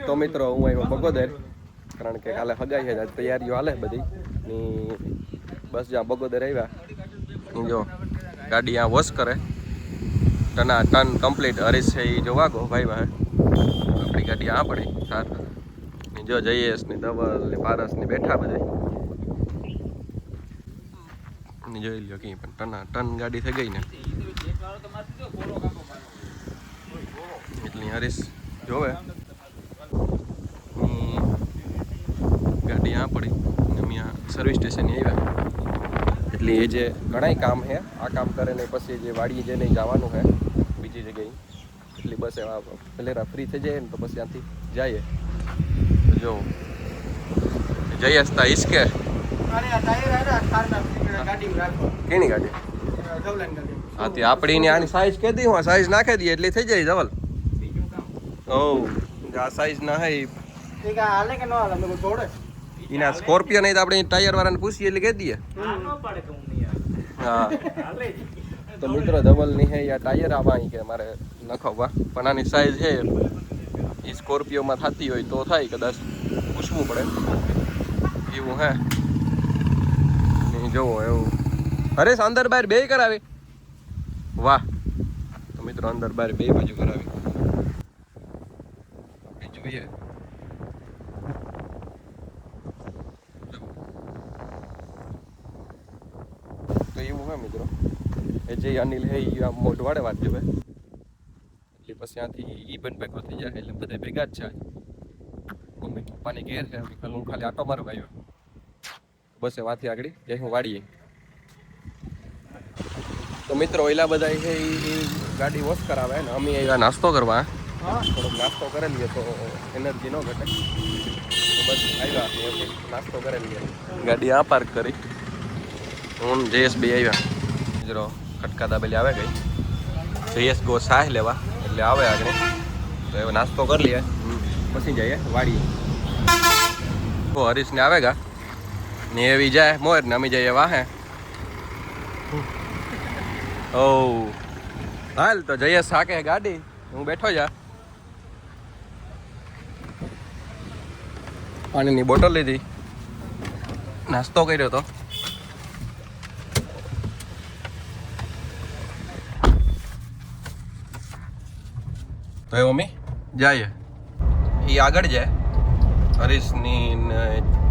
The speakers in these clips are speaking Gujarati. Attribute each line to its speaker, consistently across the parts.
Speaker 1: તો મિત્રો હું આવ્યો બગોદર, કારણ કે કાલે હગાઈ છે, તૈયારીઓ હાલે બધી ની. બસ જ્યાં બગોદર આવ્યા જો ગાડી આ વોશ કરે, ટન કમ્પ્લીટ. હરીશ છે એ જોવા ગો ભાઈ ભાઈ, આપણી ગાડી આ પડી સાર જો જયેશ ને ધવલ ને પારસ ને બેઠા બધા જોઈ લ્યો કઈ પણ ટન ગાડી થઈ ગઈ ને એટલી હરીશ જોવે. ગાડી આ પડી અમે સર્વિસ સ્ટેશન આવ્યા, એટલે એ જે ઘણાય કામ છે આ કામ કરે ને પછી જે વાડીએ જઈને જવાનું છે બીજી જગ્યાએ, એટલે બસ એવા પેલેરા ફ્રી થઈ જાય ને તો પછી ત્યાંથી જઈએ. જો જયેશ તા ઈસકે કેની ગાડી હાથી આપણી આની સાઈઝ કહી દી, હું સાઈઝ નાખી દઈએ એટલે થઈ જાય ધવલ. ઓ આ સાઈઝ ના હે એના સ્કોર્પિયો નહીં તો આપણે ટાયર વાળાને પૂછીએ એટલે કહી દઈએ. હા તો મિત્રો ધવલ ની હે યા ટાયર આવા કે મારે નખવા, પણ આની સાઈઝ છે એ સ્કોર્પિયોમાં થતી હોય તો થાય, કદાચ પૂછવું પડે એવું હે. જોવો એવું હરેશ અંદર બહાર બે કરાવી. વાહ તો મિત્રો અંદર બહાર બે બાજુ કરાવી જોઈએ. તો એવું હે મિત્રો એ જે અનિલ હે એ આમ મોઢવાડે વાત જોવે એટલે પછી ત્યાંથી ઈ પણ ભેગો થઈ જાય, એટલે બધા ભેગા જ છે. મમ્મી પપ્પાની ઘેર છે, હું ખાલી આટો મારવા આવ્યો. બસ વાથી આગળ જઈ હું વાડીએ. તો મિત્રો ઓલા બધા છે એ ગાડી વોશ કરાવે ને અમે આવ્યા નાસ્તો કરવા. થોડોક નાસ્તો કરી લઈએ તો એનર્જી ન ઘટે, તો બસ આવ્યા નાસ્તો કરી લઈએ. ગાડી આ પાર્ક કરી, હું જયેશ બે આવ્યા. મિત્રો ખટકા દાબેલી આવે ગઈ, જયેશ ગો સાહ લેવા એટલે આવે આગળ, તો હવે નાસ્તો કરી લઈએ પછી જઈએ વાડીએ. હરીશ ને આવે ગા ને એવી જાય મોર ને અમે જઈએ વાહે. ઓ હાલ તો જયેશ સાકે ગાડી, હું બેઠો જા. પાણીની બોટલ લીધી, નાસ્તો કર્યો તો. તો એ મમ્મી જાય એ આગળ જાય, હરીશની ને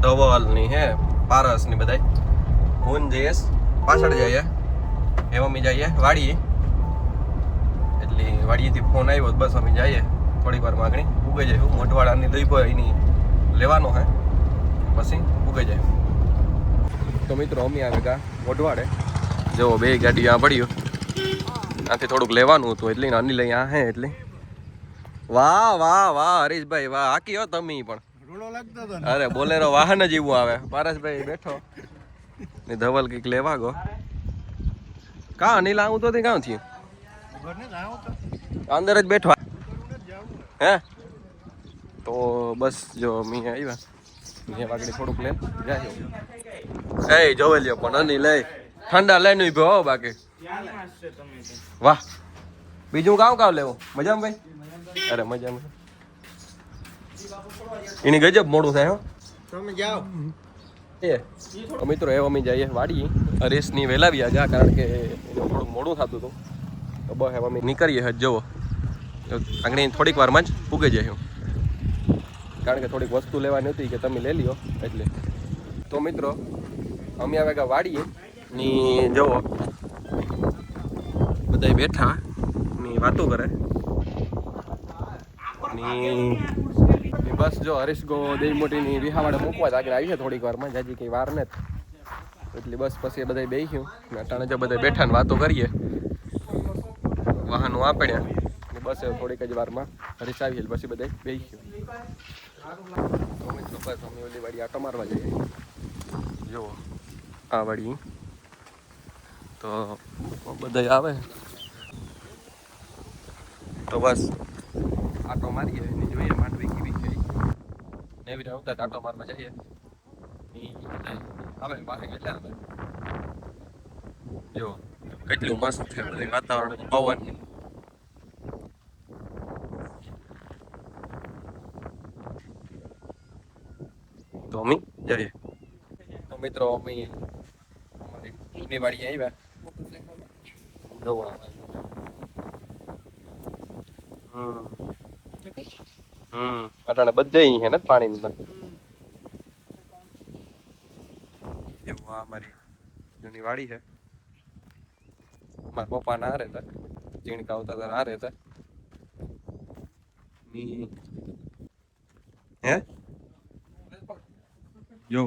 Speaker 1: ધવલની હે પારસની બધા, હું જયેશ પાછળ જઈએ. એ મમ્મી જઈએ વાડીએ, એટલે વાડીએથી ફોન આવ્યો બસ અમે જઈએ થોડીક વારમાં આગળ ઉગે જાય. મોઢવાડાની દઈ એની લેવાનો હે પછી ઉગે જાય. તો મિત્રો અમે આવે ગા મોઢવાડે, જો બે ગાડી આ પડ્યું, આથી થોડુંક લેવાનું હતું એટલે અનિલ અહીંયા હે એટલે. વાહ વાહ વાહ હરીશભાઈ વાહ, હાકી હો તમે પણ. અરે બોલેરો વાહન જ એવું આવે. પારસભાઈ બેઠો ને ધવલ કઈક લેવા ગો. કા અનિલ આવું તો કાં થયું? અંદર જ બેઠો હે. તો બસ જો મી આવ્યા મેં વાગડી થોડુંક લે જાય. એ જોવે લ્યો પણ અનિલ લે ઠંડા લઈને ઉભો હો બાકી. વાહ બીજું કામ કામ લેવું મજામાં ભાઈ? અરે મજામાં. એની ગજબ મોડું થાય હો. તમે જાઓ એ મિત્રો એ અમે જઈએ વાડીએ. હરેશની વહેલા બી આગા, કારણ કે એનું થોડુંક મોડું થતું હતું. તો બસ અમે નીકળીએ હજ જવો આગળ થોડીક વારમાં જ પૂગે જાય, કારણ કે થોડીક વસ્તુ લેવાની હતી કે તમે લઈ લ્યો એટલે. તો મિત્રો અમે આવે ગયા વાડીએ ની, જવો બધા બેઠા ની વાતો કરે ની. બસ જો હરીશ ગો દેવી મોટીની વિહાવાડે મૂકવા જ આગળ આવી છે થોડીક વારમાં, જાજી કંઈ વાર નથી એટલે. બસ પછી બધા બેસ્યું ને અટાણે જો બધા બેઠા ને વાતો કરીએ, વાહનો આપડ્યા ને બસ થોડીક જ વારમાં હરીશ આવી પછી બધા બેસ્યું. તો મિત્રો બસ અમે ઓલી વાડી આટો મારવા જઈએ. જો આ વાડી તો બધા આવે તો બસ આટો મારીએ ને જોઈએ માંડવી કેવી છે ને એવી રીતે આટો મારવા જઈએ. આવે પાસે કેટલા આવે જો કેટલું મસ્ત છે બધું વાતાવરણ, પવન. તો અમે જઈએ. તો મિત્રો અમે અમારી જૂની વાડી આવ્યા. અટાણે બધે હે ને પાણી નું એવું. આ અમારી જૂની વાડી છે. મારા પપ્પા ના હારે હતા, ચીણકા આવતા હતા હારે હતા. હે જો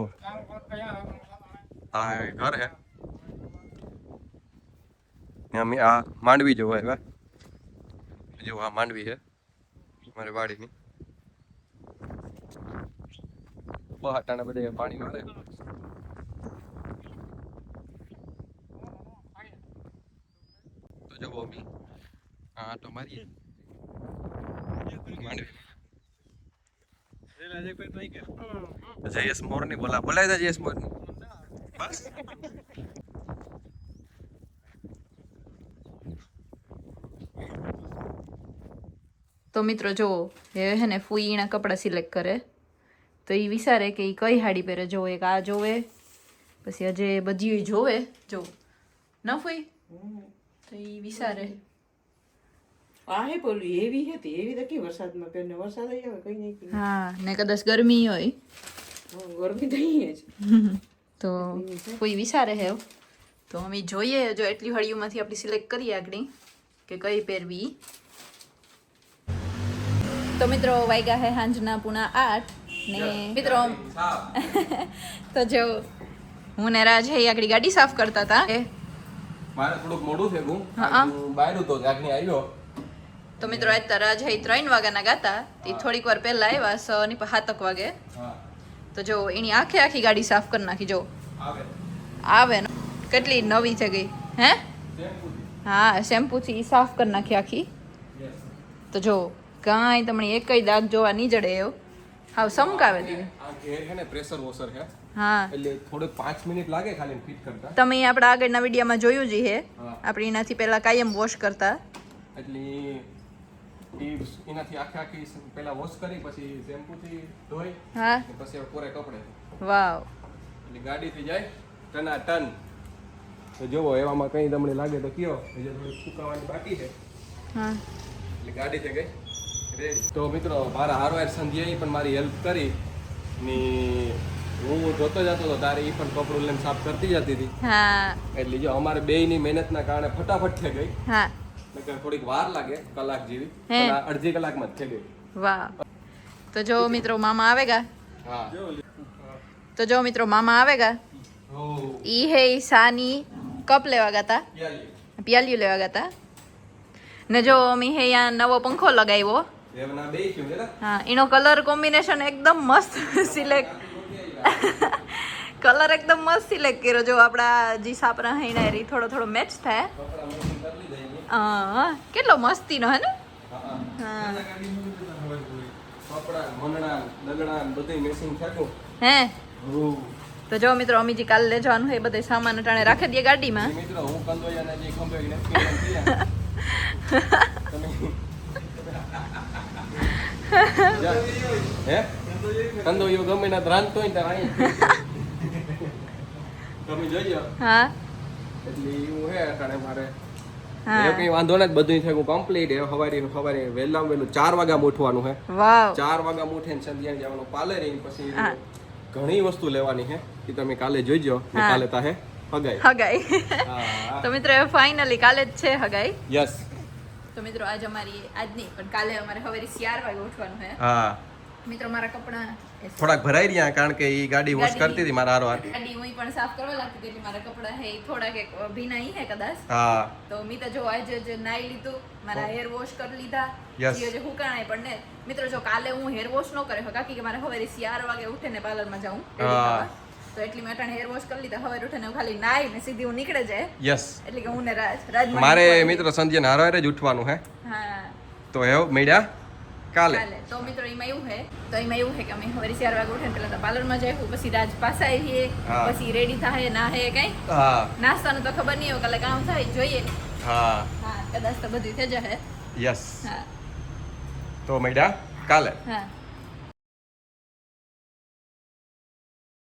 Speaker 1: હા ઘર હે. અમે આ માંડવી જોવા આવ્યા. જો આ માંડવી છે મારી વાડીની. બહાટાના બધે પાણી મારે. તો જો અમે હા તો મારીએ જયેશ મોર ની બોલાય તા જયેશ મોર ની બસ.
Speaker 2: તો મિત્રો જો એ હે ને ફૂઈના કપડાં સિલેક્ટ કરે તો એ વિચારે કે એ કઈ હાડી પહેરે. જો એક આ જોવે, પછી હજે બધી જોવે જો ન ફૂઈ તો એ વિચારે
Speaker 3: આ હે પેલું એવી હતી એવી તો કે વરસાદમાં પહેરને વરસાદ આવી આવે કઈ નહીં.
Speaker 2: હા ને કદાચ ગરમી હોય
Speaker 3: ગરમી થઈ જ
Speaker 2: તો કોઈ વિચારે હે. તો અમે જોઈએ જો એટલી હળીઓમાંથી આપણે સિલેક્ટ કરીએ આગળ કે કઈ પહેરવી. તો મિત્રો વાગ્યા હે સાંજના 8:30 ને મિત્રો તો જો હું ને રાજ હે આગળ ગાડી સાફ કરતા હતા.
Speaker 1: મારે થોડુંક મોડું થયું.
Speaker 2: હા
Speaker 1: હું બહાર હતો આગળ આવ્યો.
Speaker 2: તો મિત્રો આજ રાજ હે 3 વાગ્યાના ગાતા તે થોડીક વાર પહેલા આવ્યા 6 ની 7 વાગે. તો જો એની આખી ગાડી સાફ કરી નાખી. જો આવે ને કેટલી નવી થઈ ગઈ હે. હા શેમ્પુ થી સાફ કરી નાખી આખી. તો જો કાંઈ તમને એકય દાગ જોવા નહીં જડે એવું હાવ સમકાવે દીધી.
Speaker 1: આ ઘેર હે ને પ્રેશર વોશર છે.
Speaker 2: હા
Speaker 1: એટલે થોડે 5 મિનિટ લાગે ખાલી ફિટ કરતા.
Speaker 2: તમે આપણા આગળના વિડીયોમાં જોયું જ છે. આપણે એનાથી પહેલા કાયમ વોશ કરતા.
Speaker 1: એટલે એનાથી આખી પહેલા વોશ કરી પછી શેમ્પૂથી ધોઈ
Speaker 2: હા
Speaker 1: પછી કોરે કપડે.
Speaker 2: વાવ
Speaker 1: એટલે ગાડીથી જાય ટના ટન. તો જોવો એવામાં કંઈ તમને લાગે તો કયો હજી થોડી સુકાવાની બાકી છે.
Speaker 2: હા
Speaker 1: એટલે ગાડીથી ગઈ રેડી. તો મિત્રો મારા હારવાર સંધ્યાએ પણ મારી હેલ્પ કરી ને હું જોતો જતો હતો તારે એ પણ કપડું લઈને સાફ કરતી જતી હતી.
Speaker 2: હા
Speaker 1: એટલે જો અમારે બેયની મહેનતના કારણે ફટાફટ થઈ ગઈ.
Speaker 2: હા
Speaker 1: થોડીક વાર લાગે કલાક જેવી
Speaker 2: હે?
Speaker 1: પણ આ અડધી કલાકમાં જ થઈ ગઈ.
Speaker 2: વાહ. તો જો મિત્રો મામા આવેગા.
Speaker 1: હા
Speaker 2: તો જો મિત્રો મામા આવેગા. ઈ હે સાની કપ લેવા ગાતા, પ્યાલિયું લેવા ગાતા. ને જો અમે હે યા નવો પંખો લગાવ્યો.
Speaker 1: એમના બે થયું છે ને.
Speaker 2: હા એનો કલર કોમ્બિનેશન એકદમ મસ્ત સિલેક્ટ કલર એકદમ મસ્ત સિલેક્ટ કર્યો. જો આપણા જી સાપરા હૈના રી થોડો મેચ થાય. હા કેટલો મસ્તીનો હે ને. હા
Speaker 1: કપડા મનડા દગડા બધું મેસિંગ થતું
Speaker 2: હે. તો જો મિત્રો અમે જે કાલે લઈ જવાનું હોય બધે સામાન અટાણે રાખી દઈએ ગાડીમાં.
Speaker 1: મિત્રો હું કંદોયાના જે ખંભે ને હે કંદોયો ગમે ના રાંધતો હોય ત્યારે તમે જોઈજો.
Speaker 2: હા
Speaker 1: એટલે એવું હે અટાણે મારે
Speaker 2: હા
Speaker 1: એ કઈ વાંધો નથી બધું થયું કમ્પ્લીટ. સવારે વહેલામાં વહેલું 4 વાગ્યા ઉઠવાનું છે.
Speaker 2: વાવ
Speaker 1: 4 વાગ્યા ઉઠીને સંધ્યા જવાનું પાર્લર પછી ઘણી વસ્તુ લેવાની છે એ તમે કાલે જોઈજો. કાલે તા હે હગાઈ.
Speaker 2: તો મિત્રો ફાઇનલી કાલે જ છે હગાઈ.
Speaker 1: યસ.
Speaker 2: તો મિત્રો આજ અમારી આજ નહીં પણ કાલે અમારે હવે 4 વાગે ઉઠવાનું છે.
Speaker 1: હા
Speaker 2: મિત્રો મારા કપડાં
Speaker 1: થોડાક ભરાઈ રહ્યા કારણ કે એ ગાડી વોશ કરતી હતી મારા હારવાર.
Speaker 2: ગાડી હું પણ સાફ કરવા લાગતી હતી એટલે મારા કપડાં હે થોડાક એક ભીના હે કદાચ.
Speaker 1: હા
Speaker 2: તો મી તો જો આજે જ નાઈ લીધું, મારા હેર વોશ કરી લીધા.
Speaker 1: Yes.
Speaker 2: જે હુકાણાય પણ ને મિત્રો જો કાલે હું હેર વોશ ન કરે કાકી કે મારે હવે 4 વાગે ઉઠીને પાર્લરમાં જાઉં તો એટલી મેં અટાણે હેર વોશ કરી લીધા. હવે ઉઠીને હું ખાલી નાઈ ને સીધી હું નીકળે જાય.
Speaker 1: યસ.
Speaker 2: એટલે કે હું ને રાજ
Speaker 1: મારે મિત્રો સંધ્યાને હારવારે જ ઉઠવાનું હે.
Speaker 2: હા
Speaker 1: તો એવો મેડ્યા કાલે.
Speaker 2: તો મિત્રો એમાં એવું હે કે અમે હવે 4 વાગે ઉઠીને પહેલા તો પાર્લરમાં જાય પછી રાજ પાસે આવીએ પછી રેડી થાય ના હે કઈ
Speaker 1: હા
Speaker 2: નાસ્તાનું તો ખબર નહીં હોય કાલે કામ થાય જોઈએ.
Speaker 1: હા
Speaker 2: હા કદાચ તો બધું થઈ જશે.
Speaker 1: યસ.
Speaker 2: હા
Speaker 1: તો મેડ્યા કાલે.
Speaker 2: હા